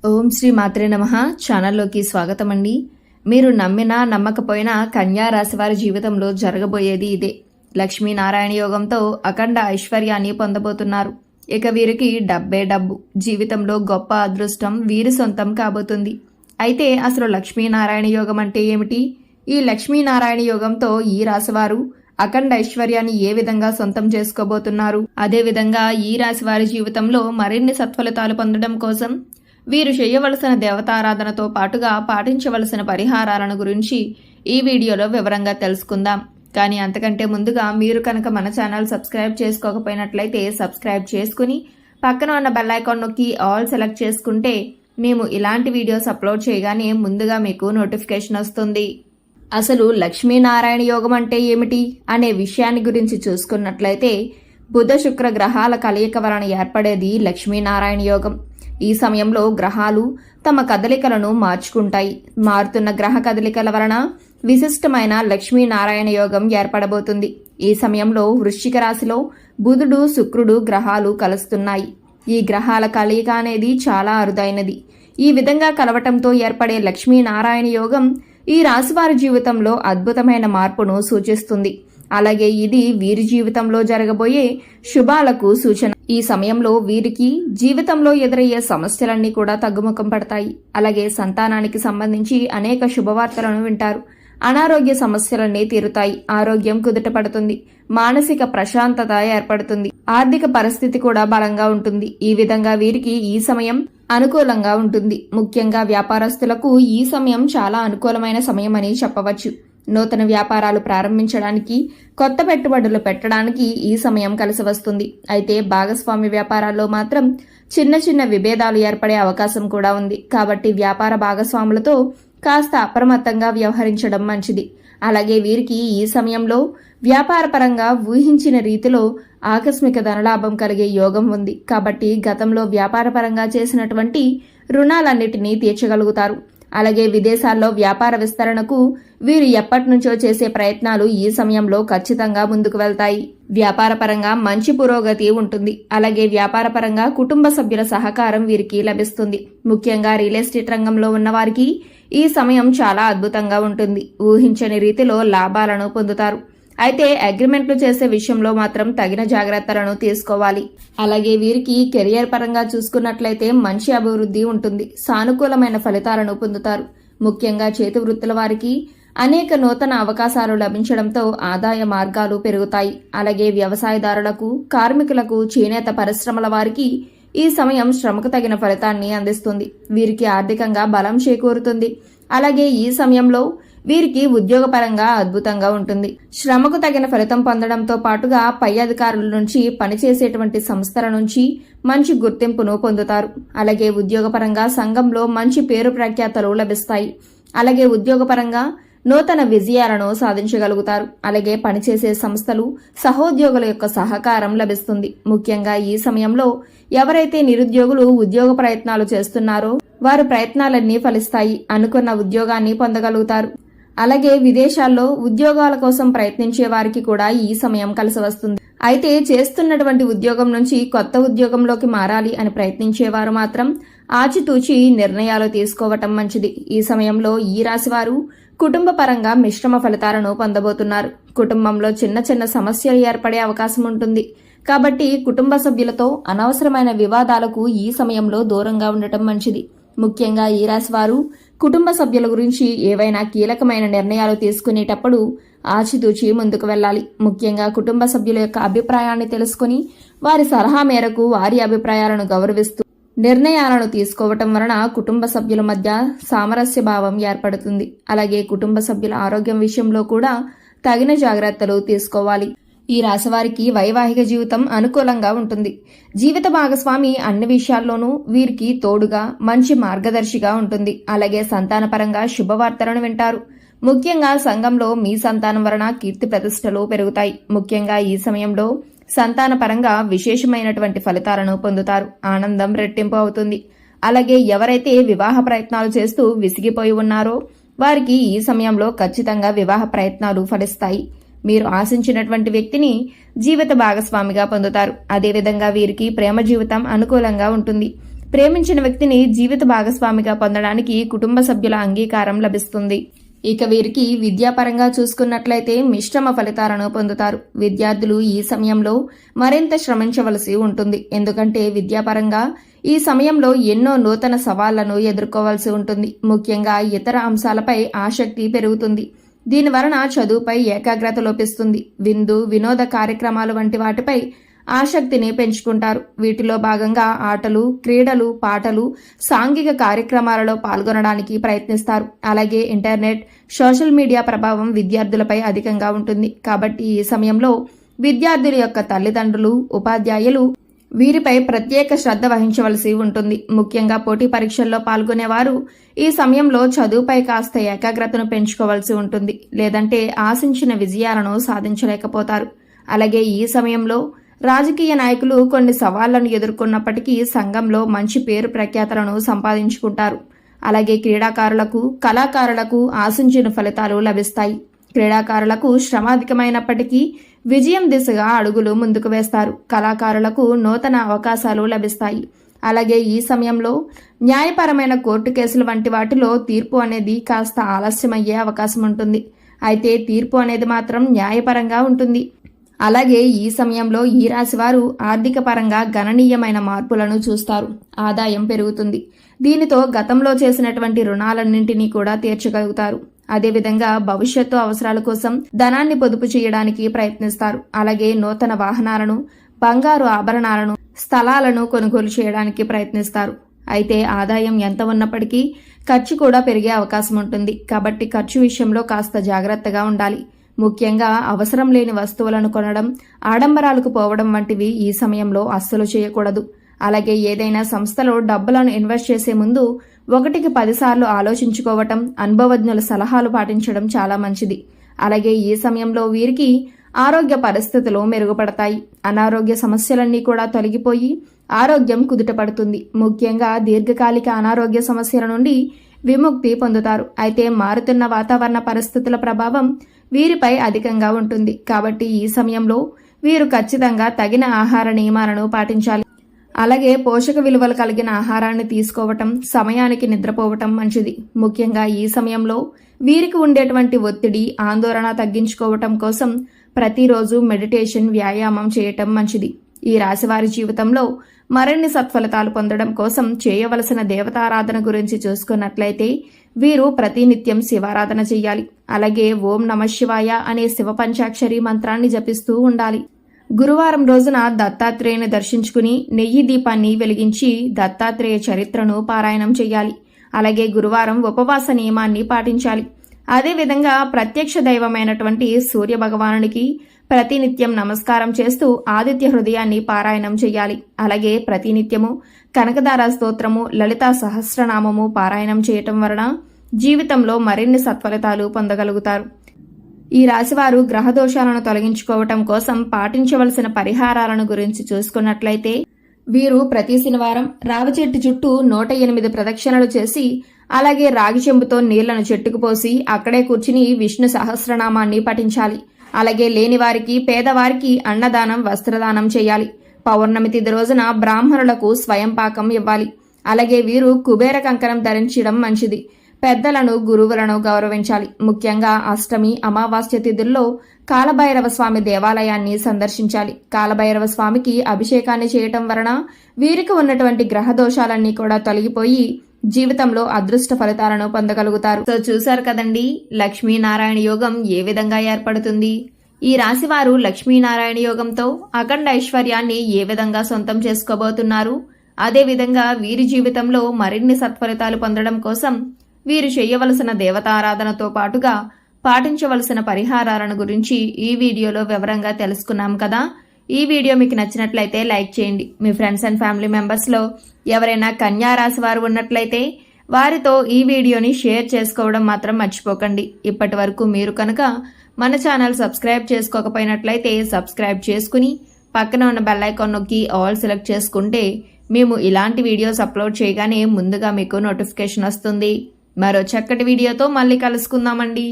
ఓం శ్రీ మాత్రే నమః. ఛానల్లోకి స్వాగతం అండి. మీరు నమ్మినా నమ్మకపోయినా కన్యా రాశి వారి జీవితంలో జరగబోయేది ఇదే. లక్ష్మీనారాయణ యోగంతో అఖండ ఐశ్వర్యాన్ని పొందబోతున్నారు. ఇక వీరికి డబ్బే డబ్బు, జీవితంలో గొప్ప అదృష్టం వీరి సొంతం కాబోతుంది. అయితే అసలు లక్ష్మీనారాయణ యోగం అంటే ఏమిటి? ఈ లక్ష్మీనారాయణ యోగంతో ఈ రాశివారు అఖండ ఐశ్వర్యాన్ని ఏ విధంగా సొంతం చేసుకోబోతున్నారు? అదేవిధంగా ఈ రాశి వారి జీవితంలో మరిన్ని సత్ఫలితాలు పొందడం కోసం వీరు చేయవలసిన దేవతారాధనతో పాటుగా పాటించవలసిన పరిహారాలను గురించి ఈ వీడియోలో వివరంగా తెలుసుకుందాం. కానీ అంతకంటే ముందుగా మీరు కనుక మన ఛానల్ సబ్స్క్రైబ్ చేసుకోకపోయినట్లయితే సబ్స్క్రైబ్ చేసుకుని పక్కన ఉన్న బెల్ ఐకాన్ నొక్కి ఆల్ సెలెక్ట్ చేసుకుంటే మేము ఇలాంటి వీడియోస్ అప్లోడ్ చేయగానే ముందుగా మీకు నోటిఫికేషన్ వస్తుంది. అసలు లక్ష్మీనారాయణ యోగం అంటే ఏమిటి అనే విషయాన్ని గురించి చూసుకున్నట్లయితే బుధ శుక్ర గ్రహాల కలయిక వలన ఏర్పడేది లక్ష్మీనారాయణ యోగం. ఈ సమయంలో గ్రహాలు తమ కదలికలను మార్చుకుంటాయి. మారుతున్న గ్రహ కదలికల వలన విశిష్టమైన లక్ష్మీనారాయణ యోగం ఏర్పడబోతుంది. ఈ సమయంలో వృశ్చిక రాశిలో బుధుడు శుక్రుడు గ్రహాలు కలుస్తున్నాయి. ఈ గ్రహాల కలయిక అనేది చాలా అరుదైనది. ఈ విధంగా కలవటంతో ఏర్పడే లక్ష్మీనారాయణ యోగం ఈ రాశివారి జీవితంలో అద్భుతమైన మార్పును సూచిస్తుంది. అలాగే ఇది వీరి జీవితంలో జరగబోయే శుభాలకు సూచన. ఈ సమయంలో వీరికి జీవితంలో ఎదురయ్యే సమస్యలన్నీ కూడా తగ్గుముఖం పడతాయి. అలాగే సంతానానికి సంబంధించి అనేక శుభవార్తలను వింటారు. అనారోగ్య సమస్యలన్నీ తీరుతాయి. ఆరోగ్యం కుదుట పడుతుంది. మానసిక ప్రశాంతత ఏర్పడుతుంది. ఆర్థిక పరిస్థితి కూడా బలంగా ఉంటుంది. ఈ విధంగా వీరికి ఈ సమయం అనుకూలంగా ఉంటుంది. ముఖ్యంగా వ్యాపారస్తులకు ఈ సమయం చాలా అనుకూలమైన సమయం అని చెప్పవచ్చు. నూతన వ్యాపారాలు ప్రారంభించడానికి, కొత్త పెట్టుబడులు పెట్టడానికి ఈ సమయం కలిసి వస్తుంది. అయితే భాగస్వామి వ్యాపారాల్లో మాత్రం చిన్న చిన్న విభేదాలు ఏర్పడే అవకాశం కూడా ఉంది. కాబట్టి వ్యాపార భాగస్వాములతో కాస్త అప్రమత్తంగా వ్యవహరించడం మంచిది. అలాగే వీరికి ఈ సమయంలో వ్యాపారపరంగా ఊహించిన రీతిలో ఆకస్మిక ధనలాభం కలిగే యోగం ఉంది. కాబట్టి గతంలో వ్యాపారపరంగా చేసినటువంటి రుణాలన్నిటినీ తీర్చగలుగుతారు. అలాగే విదేశాల్లో వ్యాపార విస్తరణకు వీరు ఎప్పటి నుంచో చేసే ప్రయత్నాలు ఈ సమయంలో ఖచ్చితంగా ముందుకు వెళ్తాయి. వ్యాపారపరంగా మంచి పురోగతి ఉంటుంది. అలాగే వ్యాపారపరంగా కుటుంబ సభ్యుల సహకారం వీరికి లభిస్తుంది. ముఖ్యంగా రియల్ ఎస్టేట్ రంగంలో ఉన్న వారికి ఈ సమయం చాలా అద్భుతంగా ఉంటుంది. ఊహించని రీతిలో లాభాలను పొందుతారు. అయితే అగ్రిమెంట్లు చేసే విషయంలో మాత్రం తగిన జాగ్రత్తలను తీసుకోవాలి. అలాగే వీరికి కెరియర్ పరంగా చూసుకున్నట్లయితే మంచి అభివృద్ధి ఉంటుంది. సానుకూలమైన ఫలితాలను పొందుతారు. ముఖ్యంగా చేతి వృత్తుల వారికి అనేక నూతన అవకాశాలు లభించడంతో ఆదాయ మార్గాలు పెరుగుతాయి. అలాగే వ్యవసాయదారులకు, కార్మికులకు, చేనేత పరిశ్రమల వారికి ఈ సమయం శ్రమకు తగిన ఫలితాన్ని అందిస్తుంది. వీరికి ఆర్థికంగా బలం చేకూరుతుంది. అలాగే ఈ సమయంలో వీరికి ఉద్యోగపరంగా అద్భుతంగా ఉంటుంది. శ్రమకు తగిన ఫలితం పొందడంతో పాటుగా పై అధికారుల నుంచి, పనిచేసేటువంటి సంస్థల నుంచి మంచి గుర్తింపును పొందుతారు. అలాగే ఉద్యోగపరంగా సంఘంలో మంచి పేరు ప్రఖ్యాతలు లభిస్తాయి. అలాగే ఉద్యోగపరంగా నూతన విజయాలను సాధించగలుగుతారు. అలాగే పనిచేసే సంస్థలు, సహోద్యోగుల యొక్క సహకారం లభిస్తుంది. ముఖ్యంగా ఈ సమయంలో ఎవరైతే నిరుద్యోగులు ఉద్యోగ ప్రయత్నాలు చేస్తున్నారో వారి ప్రయత్నాలన్నీ ఫలిస్తాయి. అనుకున్న ఉద్యోగాన్ని పొందగలుగుతారు. అలాగే విదేశాల్లో ఉద్యోగాల కోసం ప్రయత్నించే వారికి కూడా ఈ సమయం కలిసి వస్తుంది. అయితే చేస్తున్నటువంటి ఉద్యోగం నుంచి కొత్త ఉద్యోగంలోకి మారాలి అని ప్రయత్నించేవారు మాత్రం ఆచితూచి నిర్ణయాలు తీసుకోవటం మంచిది. ఈ సమయంలో ఈ రాశివారు కుటుంబ పరంగా మిశ్రమ ఫలితాలను పొందబోతున్నారు. కుటుంబంలో చిన్న చిన్న సమస్యలు ఏర్పడే అవకాశం ఉంటుంది. కాబట్టి కుటుంబ సభ్యులతో అనవసరమైన వివాదాలకు ఈ సమయంలో దూరంగా ఉండటం మంచిది. ముఖ్యంగా ఈ రాశివారు కుటుంబ సభ్యుల గురించి ఏవైనా కీలకమైన నిర్ణయాలు తీసుకునేటప్పుడు ఆచితూచి ముందుకు వెళ్ళాలి. ముఖ్యంగా కుటుంబ సభ్యుల యొక్క అభిప్రాయాన్ని తెలుసుకుని వారి సలహా మేరకు వారి అభిప్రాయాలను గౌరవిస్తూ నిర్ణయాలను తీసుకోవటం వలన కుటుంబ సభ్యుల మధ్య సామరస్య భావం ఏర్పడుతుంది. అలాగే కుటుంబ సభ్యుల ఆరోగ్యం విషయంలో కూడా తగిన జాగ్రత్తలు తీసుకోవాలి. ఈ రాశివారికి వైవాహిక జీవితం అనుకూలంగా ఉంటుంది. జీవిత భాగస్వామి అన్ని విషయాల్లోనూ వీరికి తోడుగా, మంచి మార్గదర్శిగా ఉంటుంది. అలాగే సంతానపరంగా శుభవార్తలను వింటారు. ముఖ్యంగా సంఘంలో మీ సంతానం వలన కీర్తి ప్రతిష్టలు పెరుగుతాయి. ముఖ్యంగా ఈ సమయంలో సంతానపరంగా విశేషమైనటువంటి ఫలితాలను పొందుతారు. ఆనందం రెట్టింపు అవుతుంది. అలాగే ఎవరైతే వివాహ ప్రయత్నాలు చేస్తూ విసిగిపోయి ఉన్నారో వారికి ఈ సమయంలో ఖచ్చితంగా వివాహ ప్రయత్నాలు ఫలిస్తాయి. మీరు ఆశించినటువంటి వ్యక్తిని జీవిత భాగస్వామిగా పొందుతారు. అదేవిధంగా వీరికి ప్రేమ జీవితం అనుకూలంగా ఉంటుంది. ప్రేమించిన వ్యక్తిని జీవిత భాగస్వామిగా పొందడానికి కుటుంబ సభ్యుల అంగీకారం లభిస్తుంది. ఇక వీరికి విద్యాపరంగా చూసుకున్నట్లయితే మిశ్రమ ఫలితాలను పొందుతారు. విద్యార్థులు ఈ సమయంలో మరింత శ్రమించవలసి ఉంటుంది. ఎందుకంటే విద్యాపరంగా ఈ సమయంలో ఎన్నో నూతన సవాళ్లను ఎదుర్కోవాల్సి ఉంటుంది. ముఖ్యంగా ఇతర అంశాలపై ఆసక్తి పెరుగుతుంది. దీనివలన చదువుపై ఏకాగ్రత లోపిస్తుంది. వినోద కార్యక్రమాలు వంటి వాటిపై ఆసక్తిని పెంచుకుంటారు. వీటిలో భాగంగా ఆటలు, క్రీడలు, పాటలు, సాంఘిక కార్యక్రమాలలో పాల్గొనడానికి ప్రయత్నిస్తారు. అలాగే ఇంటర్నెట్, సోషల్ మీడియా ప్రభావం విద్యార్థులపై అధికంగా ఉంటుంది. కాబట్టి ఈ సమయంలో విద్యార్థుల యొక్క తల్లిదండ్రులు, ఉపాధ్యాయులు వీరిపై ప్రత్యేక శ్రద్ధ వహించవలసి ఉంటుంది. ముఖ్యంగా పోటీ పరీక్షల్లో పాల్గొనేవారు ఈ సమయంలో చదువుపై కాస్త ఏకాగ్రతను పెంచుకోవాల్సి ఉంటుంది. లేదంటే ఆశించిన విజయాలను సాధించలేకపోతారు. అలాగే ఈ సమయంలో రాజకీయ నాయకులు కొన్ని సవాళ్లను ఎదుర్కొన్నప్పటికీ సంఘంలో మంచి పేరు ప్రఖ్యాతలను సంపాదించుకుంటారు. అలాగే క్రీడాకారులకు, కళాకారులకు ఆశించిన ఫలితాలు లభిస్తాయి. క్రీడాకారులకు శ్రమ అధికమైనప్పటికీ విజయం దిశగా అడుగులు ముందుకు వేస్తారు. కళాకారులకు నూతన అవకాశాలు లభిస్తాయి. అలాగే ఈ సమయంలో న్యాయపరమైన కోర్టు కేసులు వంటి వాటిలో తీర్పు అనేది కాస్త ఆలస్యమయ్యే అవకాశం ఉంటుంది. అయితే తీర్పు అనేది మాత్రం న్యాయపరంగా ఉంటుంది. అలాగే ఈ సమయంలో ఈ రాశి వారు ఆర్థిక పరంగా గణనీయమైన మార్పులను చూస్తారు. ఆదాయం పెరుగుతుంది. దీనితో గతంలో చేసినటువంటి రుణాలన్నింటినీ కూడా తీర్చగలుగుతారు. అదేవిధంగా భవిష్యత్తు అవసరాల కోసం ధనాన్ని పొదుపు చేయడానికి ప్రయత్నిస్తారు. అలాగే నూతన వాహనాలను, బంగారు ఆభరణాలను, స్థలాలను కొనుగోలు చేయడానికి ప్రయత్నిస్తారు. అయితే ఆదాయం ఎంత ఉన్నప్పటికీ ఖర్చు కూడా పెరిగే అవకాశం ఉంటుంది. కాబట్టి ఖర్చు విషయంలో కాస్త జాగ్రత్తగా ఉండాలి. ముఖ్యంగా అవసరం లేని వస్తువులను కొనడం, ఆడంబరాలకు పోవడం వంటివి ఈ సమయంలో అస్సలు చేయకూడదు. అలాగే ఏదైనా సంస్థలో డబ్బులను ఇన్వెస్ట్ చేసే ముందు 1కి 10 సార్లు ఆలోచించుకోవటం, అనుభవజ్ఞుల సలహాలు పాటించడం చాలా మంచిది. అలాగే ఈ సమయంలో వీరికి ఆరోగ్య పరిస్థితులు మెరుగుపడతాయి. అనారోగ్య సమస్యలన్నీ కూడా తొలగిపోయి ఆరోగ్యం కుదుటపడుతుంది. ముఖ్యంగా దీర్ఘకాలిక అనారోగ్య సమస్యల నుండి విముక్తి పొందుతారు. అయితే మారుతున్న వాతావరణ పరిస్థితుల ప్రభావం వీరిపై అధికంగా ఉంటుంది. కాబట్టి ఈ సమయంలో వీరు ఖచ్చితంగా తగిన ఆహార నియమాలను పాటించాలి. అలాగే పోషక విలువలు కలిగిన ఆహారాన్ని తీసుకోవటం, సమయానికి నిద్రపోవటం మంచిది. ముఖ్యంగా ఈ సమయంలో వీరికి ఉండేటువంటి ఒత్తిడి, ఆందోళన తగ్గించుకోవటం కోసం ప్రతిరోజు మెడిటేషన్, వ్యాయామం చేయటం మంచిది. ఈ రాశివారి జీవితంలో మరిన్ని సత్ఫలితాలు పొందడం కోసం చేయవలసిన దేవతారాధన గురించి చూసుకున్నట్లయితే వీరు ప్రతినిత్యం శివారాధన చెయ్యాలి. అలాగే ఓం నమఃశివాయ అనే శివ పంచాక్షరి మంత్రాన్ని జపిస్తూ ఉండాలి. గురువారం రోజున దత్తాత్రేయుని దర్శించుకుని నెయ్యి దీపాన్ని వెలిగించి దత్తాత్రేయ చరిత్రను పారాయణం చెయ్యాలి. అలాగే గురువారం ఉపవాస నియమాన్ని పాటించాలి. అదేవిధంగా ప్రత్యక్ష దైవమైనటువంటి సూర్య భగవానునికి ప్రతినిత్యం నమస్కారం చేస్తూ ఆదిత్య హృదయాన్ని పారాయణం చెయ్యాలి. అలాగే ప్రతినిత్యము కనకదార స్తోత్రము, లలితా సహస్రనామము పారాయణం చేయటం వలన జీవితంలో మరిన్ని సత్ఫలితాలు పొందగలుగుతారు. ఈ రాశివారు గ్రహ దోషాలను తొలగించుకోవటం కోసం పాటించవలసిన పరిహారాలను గురించి చూసుకున్నట్లయితే వీరు ప్రతి శనివారం రావి చెట్టు చుట్టూ 108 ప్రదక్షిణలు చేసి, అలాగే రాగి చెంబుతో నీళ్లను చెట్టుకు పోసి అక్కడే కూర్చుని విష్ణు సహస్రనామాన్ని పఠించాలి. అలాగే లేని వారికి, పేదవారికి అన్నదానం, వస్త్రదానం చేయాలి. పౌర్ణమి తిథి రోజున బ్రాహ్మణులకు స్వయం పాకం ఇవ్వాలి. అలాగే వీరు కుబేర కంకణం ధరించడం మంచిది. పెద్దలను, గురువులను గౌరవించాలి. ముఖ్యంగా అష్టమి, అమావాస్య తిథుల్లో కాలభైరవ స్వామి దేవాలయాన్ని సందర్శించాలి. కాలభైరవ స్వామికి అభిషేకాన్ని చేయటం వలన వీరికి ఉన్నటువంటి గ్రహ దోషాలన్నీ కూడా తొలగిపోయి జీవితంలో అదృష్ట ఫలితాలను పొందగలుగుతారు. సో చూశారు కదండి, లక్ష్మీనారాయణ యోగం ఏ విధంగా ఏర్పడుతుంది. ఈ రాశివారు లక్ష్మీనారాయణ యోగంతో అఖండ ఐశ్వర్యాన్ని ఏ విధంగా సొంతం చేసుకోబోతున్నారు. అదేవిధంగా వీరి జీవితంలో మరిన్ని సత్ఫలితాలు పొందడం కోసం వీరు చేయవలసిన దేవతారాధనతో పాటుగా పాటించవలసిన పరిహారాలను గురించి ఈ వీడియోలో వివరంగా తెలుసుకున్నాం కదా. ఈ వీడియో మీకు నచ్చినట్లయితే లైక్ చేయండి. మీ ఫ్రెండ్స్ అండ్ ఫ్యామిలీ మెంబర్స్లో ఎవరైనా కన్యా రాశి వారు ఉన్నట్లయితే వారితో ఈ వీడియోని షేర్ చేసుకోవడం మాత్రం మర్చిపోకండి. ఇప్పటి వరకు మీరు కనుక మన ఛానల్ సబ్స్క్రైబ్ చేసుకోకపోయినట్లయితే సబ్స్క్రైబ్ చేసుకుని పక్కన ఉన్న బెల్ ఐకాన్ నొక్కి ఆల్ సెలెక్ట్ చేసుకుంటే మేము ఇలాంటి వీడియోస్ అప్లోడ్ చేయగానే ముందుగా మీకు నోటిఫికేషన్ వస్తుంది. మరో చక్కటి వీడియోతో మళ్ళీ కలుసుకుందామండి.